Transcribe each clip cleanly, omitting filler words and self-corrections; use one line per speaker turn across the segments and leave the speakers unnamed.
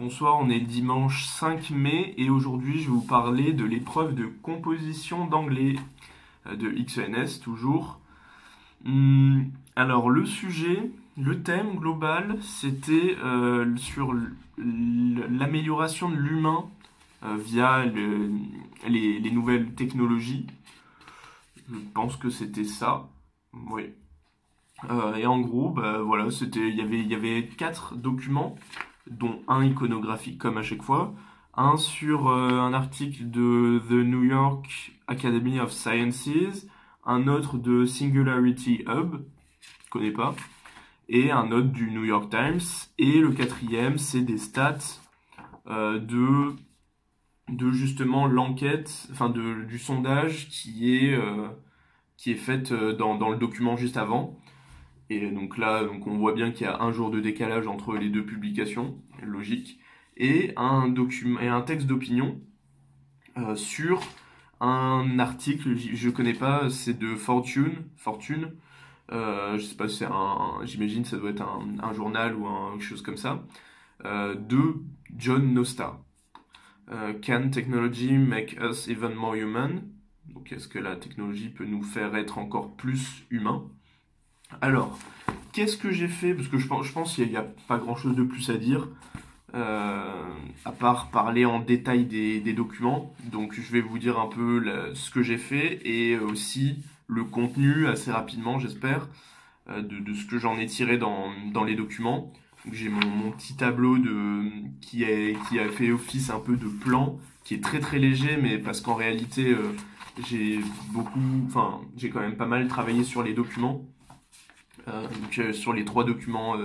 Bonsoir, on est le dimanche 5 mai et aujourd'hui je vais vous parler de l'épreuve de composition d'anglais de XENS toujours. Alors le sujet, le thème global, c'était sur l'amélioration de l'humain via les nouvelles technologies. Je pense que c'était ça. Oui. Et en gros, bah, voilà, il y avait 4 documents, dont un iconographique comme à chaque fois, un sur un article de The New York Academy of Sciences, un autre de Singularity Hub, je connais pas, et un autre du New York Times, et le quatrième, c'est des stats de justement l'enquête, enfin du sondage qui est faite dans le document juste avant. Et donc là, on voit bien qu'il y a un jour de décalage entre les deux publications, logique, et un texte d'opinion sur un article, je connais pas, c'est de Fortune. Je sais pas si c'est j'imagine ça doit être un journal ou quelque chose comme ça, de John Nosta. Can technology make us even more human? Donc est-ce que la technologie peut nous faire être encore plus humains? Alors, qu'est-ce que j'ai fait? Parce que je pense qu'il n'y a pas grand-chose de plus à dire, à part parler en détail des documents. Donc je vais vous dire un peu ce que j'ai fait et aussi le contenu assez rapidement, j'espère, de ce que j'en ai tiré dans les documents. Donc, j'ai mon petit tableau qui a fait office un peu de plan, qui est très très léger, mais parce qu'en réalité, j'ai quand même pas mal travaillé sur les documents. Sur les 3 documents,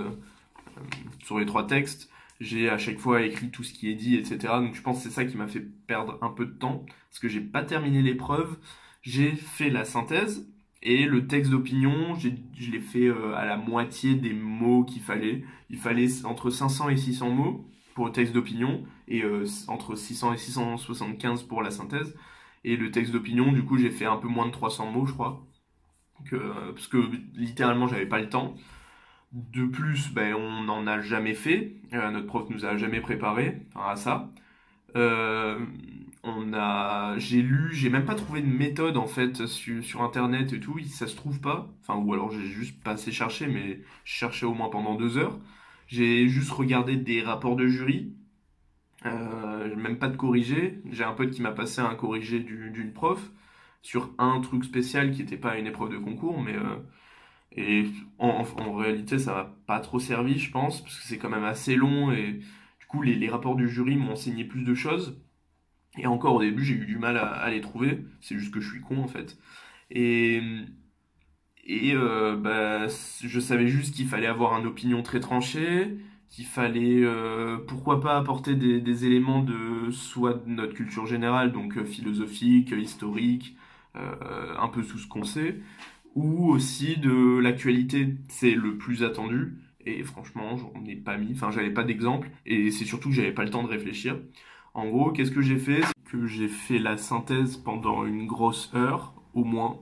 sur les 3 textes, j'ai à chaque fois écrit tout ce qui est dit, etc. Donc je pense que c'est ça qui m'a fait perdre un peu de temps, parce que j'ai pas terminé l'épreuve, j'ai fait la synthèse, et le texte d'opinion, je l'ai fait à la moitié des mots qu'il fallait. Il fallait entre 500 et 600 mots pour le texte d'opinion, et entre 600 et 675 pour la synthèse. Et le texte d'opinion, du coup, j'ai fait un peu moins de 300 mots, je crois. Parce que littéralement j'avais pas le temps. De plus, ben, on n'en a jamais fait. Notre prof nous a jamais préparé à ça. Euh, j'ai même pas trouvé de méthode en fait sur internet et tout. Ça se trouve pas. Enfin, ou alors j'ai juste pas assez cherché, mais je cherchais au moins pendant 2 heures. J'ai juste regardé des rapports de jury. Même pas de corrigé. J'ai un pote qui m'a passé un corrigé d'une prof sur un truc spécial qui n'était pas une épreuve de concours, mais et en réalité ça m'a pas trop servi, je pense, parce que c'est quand même assez long et du coup les rapports du jury m'ont enseigné plus de choses. Et encore au début j'ai eu du mal à les trouver, c'est juste que je suis con en fait. Et, bah, je savais juste qu'il fallait avoir une opinion très tranchée, qu'il fallait pourquoi pas apporter des éléments de soit de notre culture générale, donc philosophique, historique, un peu tout ce qu'on sait, ou aussi de l'actualité, c'est le plus attendu. Et franchement, j'en ai pas mis, enfin j'avais pas d'exemple, et c'est surtout que j'avais pas le temps de réfléchir. En gros, qu'est-ce que j'ai fait? C'est que j'ai fait la synthèse pendant une grosse heure, au moins.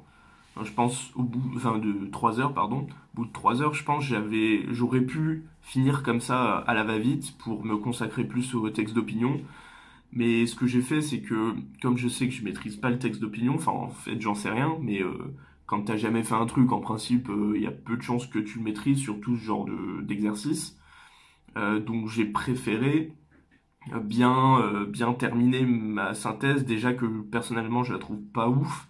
Enfin, je pense au bout, enfin de 3 heures, pardon. Au bout de 3 heures, je pense j'aurais pu finir comme ça à la va-vite pour me consacrer plus au texte d'opinion. Mais ce que j'ai fait, c'est que, comme je sais que je maîtrise pas le texte d'opinion, enfin en fait j'en sais rien, mais quand t'as jamais fait un truc, en principe, il y a peu de chances que tu le maîtrises, surtout ce genre d'exercice. Donc j'ai préféré bien terminer ma synthèse, déjà que personnellement je la trouve pas ouf.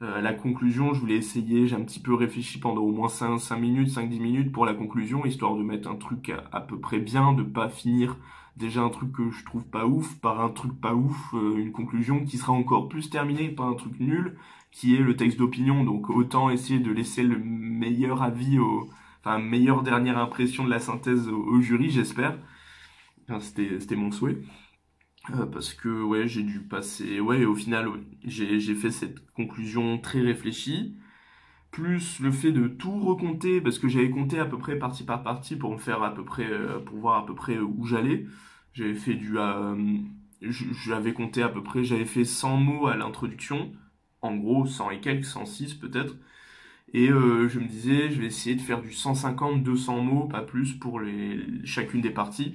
La conclusion, je voulais essayer, j'ai un petit peu réfléchi pendant au moins 5 minutes, 5-10 minutes pour la conclusion, histoire de mettre un truc à peu près bien, de pas finir déjà un truc que je trouve pas ouf par un truc pas ouf, une conclusion qui sera encore plus terminée par un truc nul, qui est le texte d'opinion. Donc autant essayer de laisser le meilleur avis enfin meilleure dernière impression de la synthèse au jury, j'espère. Enfin, c'était mon souhait. Parce que ouais, j'ai dû passer. Ouais, au final, ouais, j'ai fait cette conclusion très réfléchie, plus le fait de tout recompter, parce que j'avais compté à peu près partie par partie pour me faire à peu près, pour voir à peu près où j'allais. J'avais fait j'avais compté à peu près, j'avais fait 100 mots à l'introduction, en gros 100 et quelques, 106 peut-être. Et je me disais, je vais essayer de faire du 150-200 mots, pas plus, pour chacune des parties.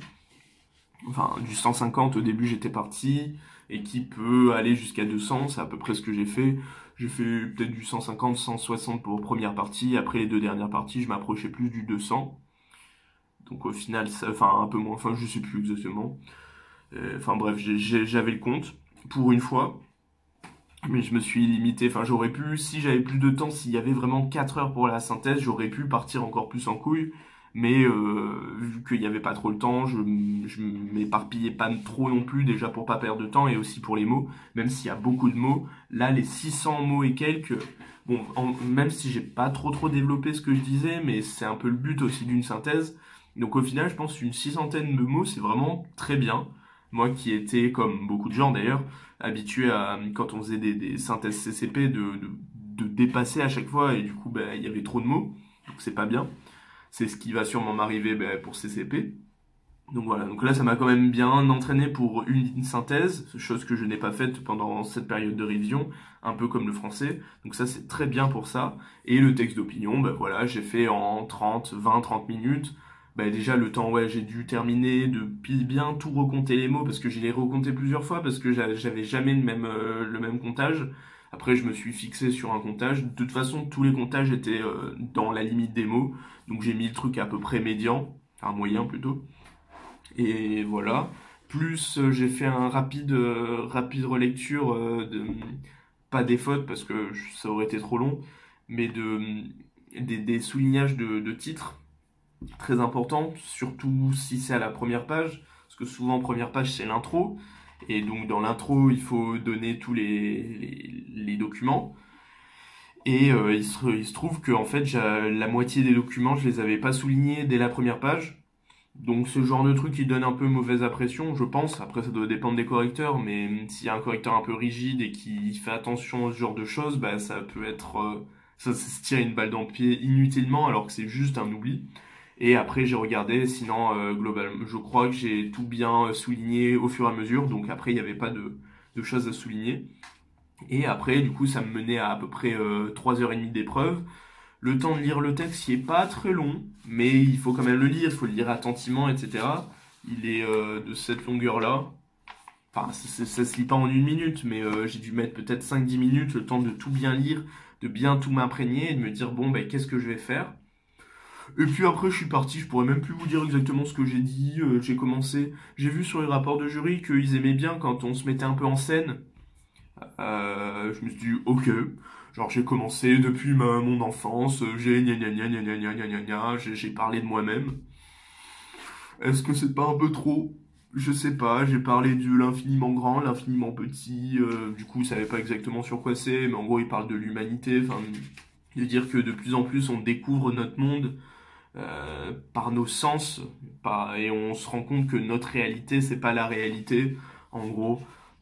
Enfin, du 150 au début j'étais parti, et qui peut aller jusqu'à 200, c'est à peu près ce que j'ai fait. J'ai fait peut-être du 150, 160 pour première partie, après les deux dernières parties, je m'approchais plus du 200. Donc au final, enfin un peu moins, enfin je sais plus exactement. Enfin bref, j'avais le compte, pour une fois. Mais je me suis limité, enfin j'aurais pu, si j'avais plus de temps, s'il y avait vraiment 4 heures pour la synthèse, j'aurais pu partir encore plus en couille. Mais vu qu'il n'y avait pas trop le temps, je m'éparpillais pas trop non plus, déjà pour pas perdre de temps, et aussi pour les mots, même s'il y a beaucoup de mots. Là, les 600 mots et quelques, bon, même si j'ai pas trop développé ce que je disais, mais c'est un peu le but aussi d'une synthèse. Donc au final, je pense qu'une 600aine de mots, c'est vraiment très bien. Moi qui étais, comme beaucoup de gens d'ailleurs, habitué à, quand on faisait des synthèses CCP, de dépasser à chaque fois, et du coup, bah, il y avait trop de mots, donc c'est pas bien. C'est ce qui va sûrement m'arriver bah, pour CCP. Donc voilà, donc là ça m'a quand même bien entraîné pour une synthèse, chose que je n'ai pas faite pendant cette période de révision, un peu comme le français, donc ça c'est très bien pour ça. Et le texte d'opinion, bah voilà, j'ai fait en 30 minutes. Bah déjà le temps, ouais, j'ai dû terminer de bien tout recompter les mots, parce que je l'ai recompté plusieurs fois, parce que j'avais jamais le même comptage. Après je me suis fixé sur un comptage, de toute façon tous les comptages étaient dans la limite des mots, donc j'ai mis le truc à peu près médian, enfin moyen plutôt. Et voilà. Plus j'ai fait un rapide relecture pas des fautes parce que ça aurait été trop long, mais des soulignages de titres très importants, surtout si c'est à la première page, parce que souvent première page c'est l'intro, et donc dans l'intro il faut donner tous les documents. Et il se trouve que en fait la moitié des documents je les avais pas soulignés dès la première page. Donc ce genre de truc qui donne un peu mauvaise impression, je pense. Après ça doit dépendre des correcteurs, mais s'il y a un correcteur un peu rigide et qui fait attention à ce genre de choses, bah ça peut être ça se tire une balle dans le pied inutilement alors que c'est juste un oubli. Et après j'ai regardé, sinon globalement, je crois que j'ai tout bien souligné au fur et à mesure, donc après il n'y avait pas de choses à souligner. Et après du coup ça me menait à peu près 3h30 d'épreuve. Le temps de lire le texte, il est pas très long, mais il faut quand même le lire, il faut le lire attentivement, etc. Il est de cette longueur-là. Enfin, ça se lit pas en une minute, mais j'ai dû mettre peut-être 5-10 minutes, le temps de tout bien lire, de bien tout m'imprégner et de me dire, bon, ben, qu'est-ce que je vais faire? Et puis après, je suis parti, je pourrais même plus vous dire exactement ce que j'ai dit. J'ai commencé, j'ai vu sur les rapports de jury qu'ils aimaient bien quand on se mettait un peu en scène. Je me suis dit, ok. Genre, j'ai commencé depuis mon enfance, j'ai gna gna gna gna gna gna gna gna gna, j'ai parlé de moi-même. Est-ce que c'est pas un peu trop? Je sais pas, j'ai parlé de l'infiniment grand, l'infiniment petit, du coup, je savais pas exactement sur quoi c'est, mais en gros, il parle de l'humanité, enfin, de dire que de plus en plus, on découvre notre monde par nos sens, et on se rend compte que notre réalité, c'est pas la réalité, en gros.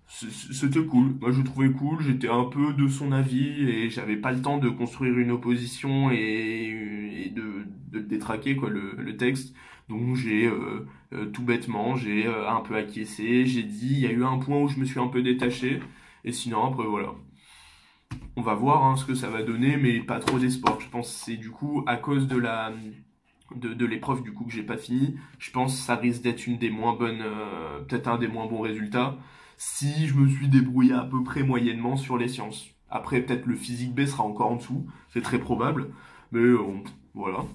C'était cool, moi je le trouvais cool, j'étais un peu de son avis et j'avais pas le temps de construire une opposition et de le détraquer quoi le texte. Donc j'ai tout bêtement, j'ai un peu acquiescé, j'ai dit, il y a eu un point où je me suis un peu détaché et sinon après voilà. On va voir hein, ce que ça va donner mais pas trop d'espoir. Je pense que c'est du coup à cause de l'épreuve du coup que j'ai pas fini, je pense que ça risque d'être une des moins bonnes, peut-être un des moins bons résultats, si je me suis débrouillé à peu près moyennement sur les sciences. Après, peut-être le physique B sera encore en dessous, c'est très probable, mais voilà.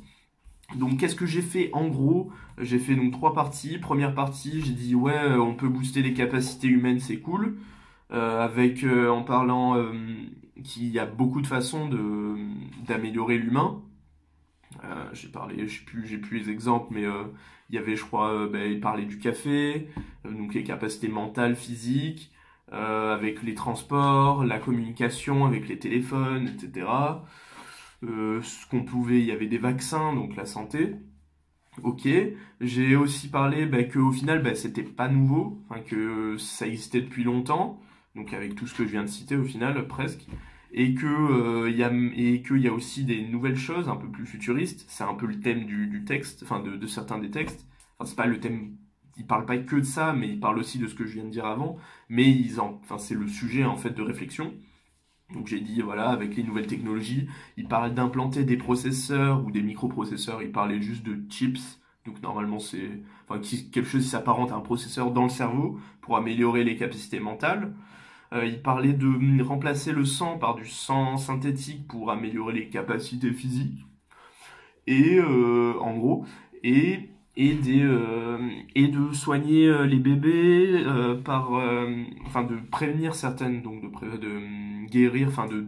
Donc, qu'est-ce que j'ai fait en gros? J'ai fait donc 3 parties. Première partie, j'ai dit ouais, on peut booster les capacités humaines, c'est cool. En parlant qu'il y a beaucoup de façons d'améliorer l'humain. J'ai parlé, j'ai plus les exemples, mais il y avait, je crois, il parlait du café, donc les capacités mentales, physiques, avec les transports, la communication avec les téléphones, etc. Ce qu'on pouvait, il y avait des vaccins, donc la santé. Ok. J'ai aussi parlé qu'au final, c'était pas nouveau, enfin, que ça existait depuis longtemps, donc avec tout ce que je viens de citer au final, presque et que et qu'il y a aussi des nouvelles choses un peu plus futuristes. C'est un peu le thème du texte, enfin de certains des textes. Enfin, c'est pas le thème, ils parlent pas que de ça, mais ils parlent aussi de ce que je viens de dire avant. Mais enfin, c'est le sujet en fait de réflexion. Donc j'ai dit voilà, avec les nouvelles technologies, ils parlent d'implanter des processeurs ou des microprocesseurs. Ils parlaient juste de chips, donc normalement c'est enfin, quelque chose qui s'apparente à un processeur dans le cerveau pour améliorer les capacités mentales. Il parlait de remplacer le sang par du sang synthétique pour améliorer les capacités physiques. Et en gros, et, et de soigner les bébés par, enfin de prévenir certaines, donc de guérir, enfin de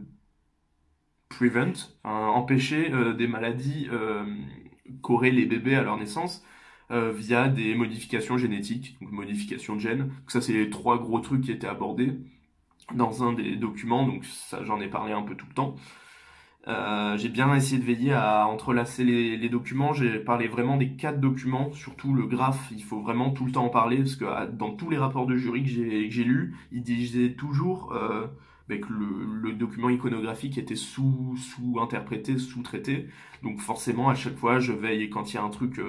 prevent, enfin, empêcher des maladies qu'auraient les bébés à leur naissance via des modifications génétiques, donc modification de gènes. Donc ça, c'est les trois gros trucs qui étaient abordés dans un des documents, donc ça j'en ai parlé un peu tout le temps. J'ai bien essayé de veiller à entrelacer les documents. J'ai parlé vraiment des 4 documents, surtout le graphe. Il faut vraiment tout le temps en parler parce que dans tous les rapports de jury que j'ai lus, ils disaient toujours que le document iconographique était sous-interprété, sous-traité. Donc forcément, à chaque fois, je veille, quand il y a un truc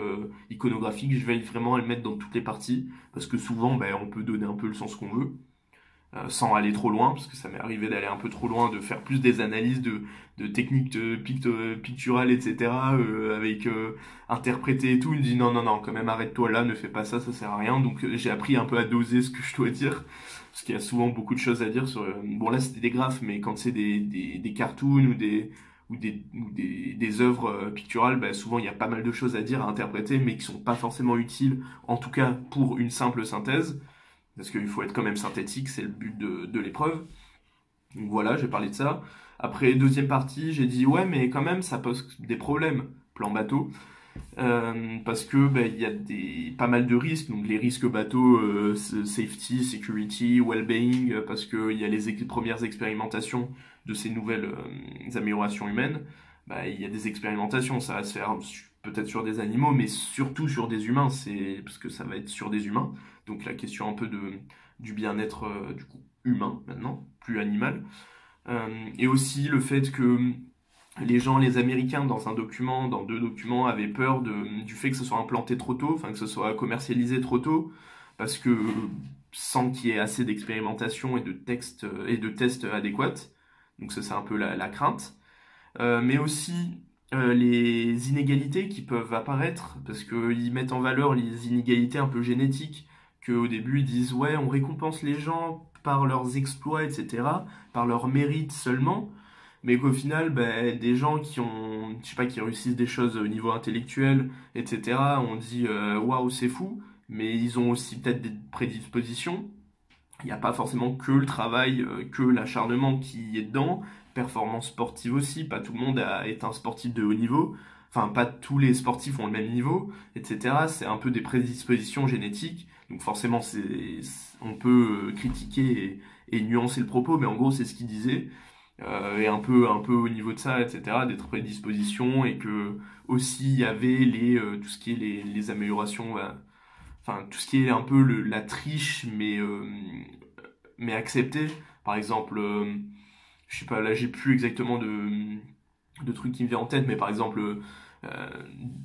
iconographique, je veille vraiment à le mettre dans toutes les parties parce que souvent, on peut donner un peu le sens qu'on veut. Sans aller trop loin, parce que ça m'est arrivé d'aller un peu trop loin, de faire plus des analyses de techniques picturales, etc., avec interpréter et tout. Il me dit non, non, non, quand même, arrête-toi là, ne fais pas ça, ça sert à rien. Donc j'ai appris un peu à doser ce que je dois dire, parce qu'il y a souvent beaucoup de choses à dire sur... bon là c'était des graphes, mais quand c'est des cartoons ou des œuvres picturales, souvent il y a pas mal de choses à dire, à interpréter, mais qui sont pas forcément utiles, en tout cas pour une simple synthèse. Parce qu'il faut être quand même synthétique, c'est le but de l'épreuve. Donc voilà, j'ai parlé de ça. Après, deuxième partie, j'ai dit ouais, mais quand même, ça pose des problèmes, plan bateau. Parce que il y a pas mal de risques, donc les risques bateau, safety, security, well-being, parce qu'il y a les premières expérimentations de ces nouvelles améliorations humaines. Il y a des expérimentations, ça va se faire peut-être sur des animaux, mais surtout sur des humains, parce que ça va être sur des humains. Donc la question un peu du bien-être du coup humain maintenant, plus animal. Et aussi le fait que les Américains, dans 2 documents, avaient peur du fait que ce soit implanté trop tôt, enfin que ce soit commercialisé trop tôt, parce que sans qu'il y ait assez d'expérimentation et de tests adéquats. Donc ça, c'est un peu la crainte. Mais aussi les inégalités qui peuvent apparaître, parce qu'ils mettent en valeur les inégalités un peu génétiques, qu'au début ils disent ouais, on récompense les gens par leurs exploits, etc., par leur mérite seulement, mais qu'au final, des gens qui ont, je sais pas, qui réussissent des choses au niveau intellectuel, etc., on dit waouh, c'est fou, mais ils ont aussi peut-être des prédispositions. Il n'y a pas forcément que le travail, que l'acharnement qui est dedans, performance sportive aussi, pas tout le monde est un sportif de haut niveau, enfin pas tous les sportifs ont le même niveau, etc. C'est un peu des prédispositions génétiques, donc forcément on peut critiquer et nuancer le propos, mais en gros c'est ce qu'il disait, et un peu au niveau de ça, etc., des prédispositions, et que aussi il y avait tout ce qui est les améliorations, enfin tout ce qui est un peu la triche, mais acceptée. Par exemple, je sais pas, là j'ai plus exactement de trucs qui me viennent en tête, mais par exemple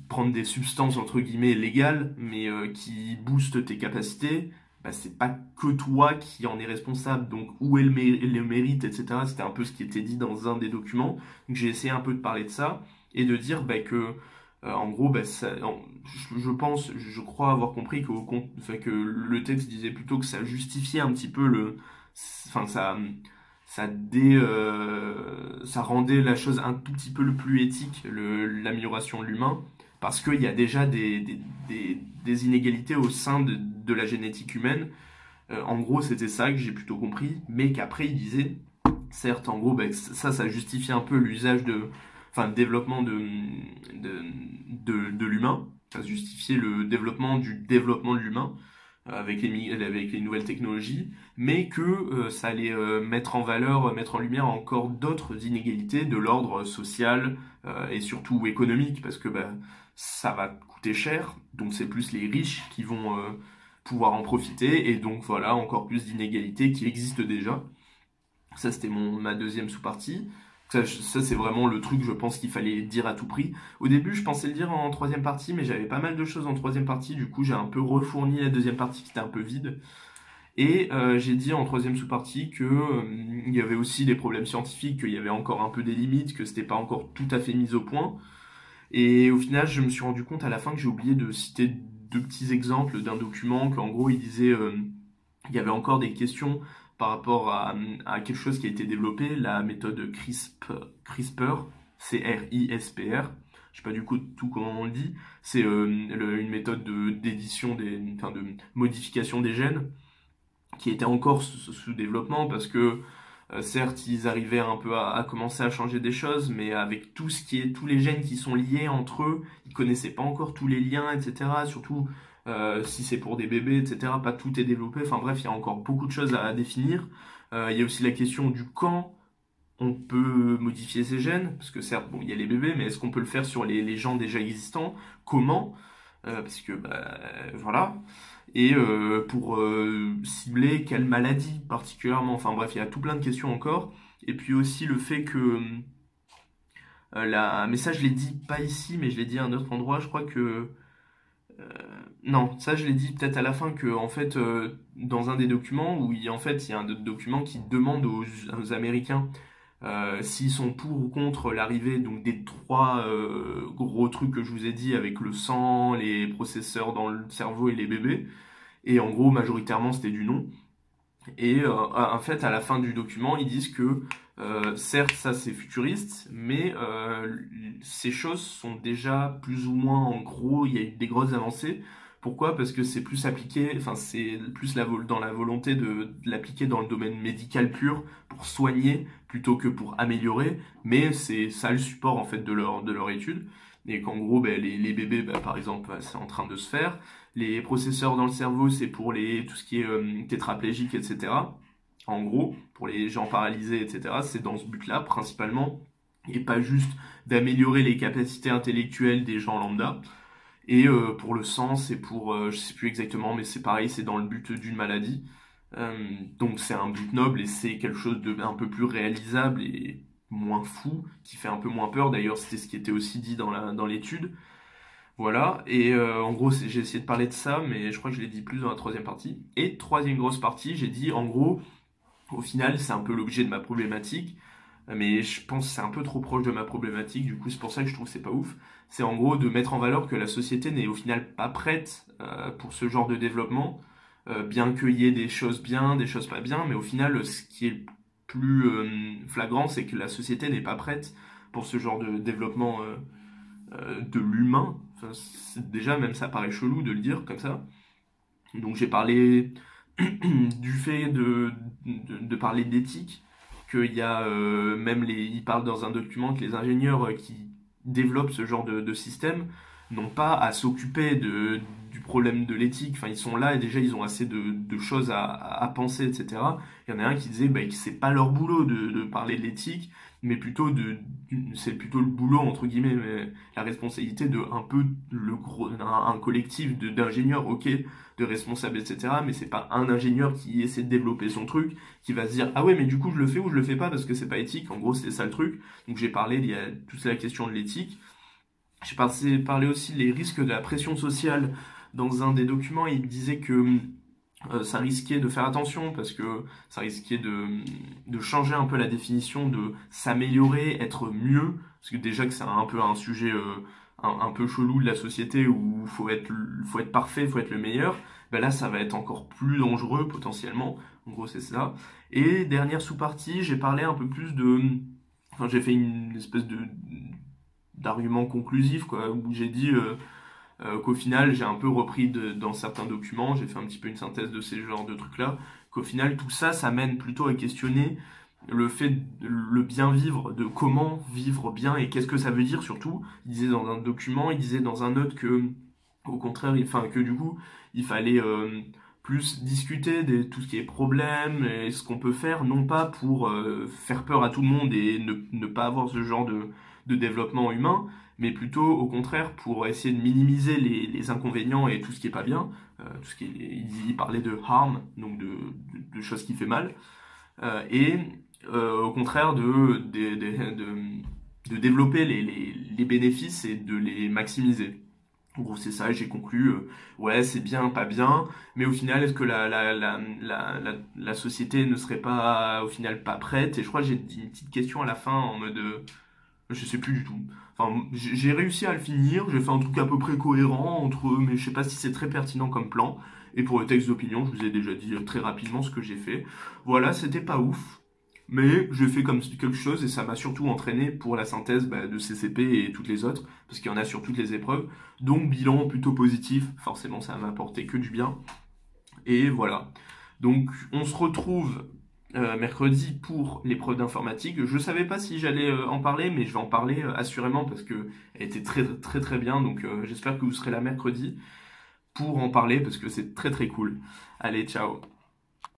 prendre des substances entre guillemets légales, mais qui boostent tes capacités, c'est pas que toi qui en est responsable. Donc où est le mérite, etc. C'était un peu ce qui était dit dans un des documents. Donc j'ai essayé un peu de parler de ça et de dire que en gros, je pense, je crois avoir compris que le texte disait plutôt que ça justifiait un petit peu enfin ça rendait la chose un tout petit peu le plus éthique, l'amélioration de l'humain, parce qu'il y a déjà des inégalités au sein de la génétique humaine. En gros, c'était ça que j'ai plutôt compris, mais qu'après il disait, certes, en gros, ça justifie un peu l'usage le développement de l'humain, ça justifiait le développement de l'humain avec les nouvelles technologies, mais que ça allait mettre en lumière encore d'autres inégalités de l'ordre social et surtout économique, parce que ça va coûter cher, donc c'est plus les riches qui vont pouvoir en profiter, et donc voilà, encore plus d'inégalités qui existent déjà. Ça, c'était ma deuxième sous-partie. Ça, c'est vraiment le truc, je pense, qu'il fallait dire à tout prix. Au début, je pensais le dire en troisième partie, mais j'avais pas mal de choses en troisième partie. Du coup, j'ai un peu refourni la deuxième partie qui était un peu vide. Et j'ai dit en troisième sous-partie que il y avait aussi des problèmes scientifiques, qu'il y avait encore un peu des limites, que c'était pas encore tout à fait mis au point. Et au final, je me suis rendu compte à la fin que j'ai oublié de citer deux petits exemples d'un document qu'en gros, il disait il y avait encore des questions par rapport à quelque chose qui a été développé, la méthode CRISPR, C-R-I-S-P-R. Je sais pas du coup tout comment on le dit. C'est une méthode d'édition enfin de modification des gènes qui était encore sous développement parce que certes, ils arrivaient un peu à commencer à changer des choses, mais avec tout ce qui est, tous les gènes qui sont liés entre eux, ils connaissaient pas encore tous les liens, etc. Surtout si c'est pour des bébés, etc. Pas tout est développé. Enfin bref, il y a encore beaucoup de choses à définir. Il y a aussi la question du quand on peut modifier ces gènes, parce que certes, bon, il y a les bébés, mais est-ce qu'on peut le faire sur les gens déjà existants? Comment? Parce que voilà. Et pour cibler quelle maladie particulièrement. Enfin bref, il y a tout plein de questions encore. Et puis aussi le fait que mais ça je l'ai dit pas ici, mais je l'ai dit à un autre endroit. Je crois que non, ça je l'ai dit peut-être à la fin que en fait dans un des documents où en fait il y a un document qui demande aux Américains s'ils sont pour ou contre l'arrivée donc des trois gros trucs que je vous ai dit avec le sang, les processeurs dans le cerveau et les bébés. Et en gros, majoritairement, c'était du non. Et en fait, à la fin du document, ils disent que certes, ça c'est futuriste, mais ces choses sont déjà plus ou moins en gros, il y a eu des grosses avancées. Pourquoi? Parce que c'est plus appliqué, enfin c'est plus dans la volonté de l'appliquer dans le domaine médical pur pour soigner plutôt que pour améliorer, mais c'est ça le support en fait de leur étude. Et qu'en gros, ben, les bébés, ben, par exemple, c'est en train de se faire. Les processeurs dans le cerveau, c'est pour tout ce qui est tétraplégique, etc. En gros, pour les gens paralysés, etc. C'est dans ce but-là, principalement, et pas juste d'améliorer les capacités intellectuelles des gens lambda. Et pour le sang, c'est pour, je sais plus exactement, mais c'est pareil, c'est dans le but d'une maladie. Donc c'est un but noble et c'est quelque chose de un peu plus réalisable et moins fou, qui fait un peu moins peur. D'ailleurs, c'était ce qui était aussi dit dans l'étude. Voilà, et en gros, j'ai essayé de parler de ça, mais je crois que je l'ai dit plus dans la troisième partie. Et troisième grosse partie, j'ai dit, en gros, au final, c'est un peu l'objet de ma problématique, mais je pense que c'est un peu trop proche de ma problématique, du coup, c'est pour ça que je trouve que c'est pas ouf. C'est en gros de mettre en valeur que la société n'est au final pas prête pour ce genre de développement, bien qu'il y ait des choses bien, des choses pas bien, mais au final, ce qui est plus flagrant, c'est que la société n'est pas prête pour ce genre de développement de l'humain. Enfin, déjà, même ça paraît chelou de le dire comme ça. Donc j'ai parlé du fait de parler d'éthique, qu'il y a même il parle dans un document que les ingénieurs qui développent ce genre de système n'ont pas à s'occuper du problème de l'éthique. Enfin, ils sont là et déjà ils ont assez de choses à penser, etc. Il y en a un qui disait bah, que c'est pas leur boulot de parler de l'éthique, mais plutôt c'est plutôt le boulot entre guillemets, mais la responsabilité de un peu un collectif d'ingénieurs, ok, de responsables, etc. Mais c'est pas un ingénieur qui essaie de développer son truc, qui va se dire ah ouais mais du coup je le fais ou je le fais pas parce que c'est pas éthique. En gros c'est ça le truc. Donc j'ai parlé, il y a toute la question de l'éthique. J'ai parlé aussi des risques de la pression sociale. Dans un des documents, il disait que ça risquait de faire attention parce que ça risquait de changer un peu la définition de s'améliorer, être mieux. Parce que déjà que c'est un peu un sujet un peu chelou de la société où faut être parfait, faut être le meilleur. Ben là, ça va être encore plus dangereux potentiellement. En gros, c'est ça. Et dernière sous-partie, j'ai parlé un peu plus enfin, j'ai fait une espèce d'argument conclusif, quoi, où j'ai dit qu'au final, j'ai un peu repris dans certains documents, j'ai fait un petit peu une synthèse de ces genres de trucs-là, qu'au final, tout ça, ça mène plutôt à questionner le bien vivre, de comment vivre bien et qu'est-ce que ça veut dire surtout. Il disait dans un document, il disait dans un autre que, au contraire, enfin, que du coup, il fallait plus discuter de tout ce qui est problème et ce qu'on peut faire, non pas pour faire peur à tout le monde et ne pas avoir ce genre de développement humain, mais plutôt au contraire pour essayer de minimiser les inconvénients et tout ce qui est pas bien, tout ce qui est, il parlait de harm, donc de choses qui fait mal, et au contraire de développer les bénéfices et de les maximiser. En gros, c'est ça, j'ai conclu, ouais, c'est bien, pas bien, mais au final, est-ce que la société ne serait pas, au final, pas prête? Et je crois que j'ai dit une petite question à la fin en mode, Je sais plus du tout. Enfin, j'ai réussi à le finir, j'ai fait un truc à peu près cohérent entre eux, mais je sais pas si c'est très pertinent comme plan. Et pour le texte d'opinion, je vous ai déjà dit très rapidement ce que j'ai fait. Voilà, c'était pas ouf, mais j'ai fait comme quelque chose et ça m'a surtout entraîné pour la synthèse de CCP et toutes les autres, parce qu'il y en a sur toutes les épreuves. Donc bilan plutôt positif, forcément ça m'a apporté que du bien. Et voilà. Donc on se retrouve mercredi pour l'épreuve d'informatique. Je savais pas si j'allais en parler, mais je vais en parler assurément parce que elle était très très très bien. Donc j'espère que vous serez là mercredi pour en parler parce que c'est très très cool. Allez, ciao.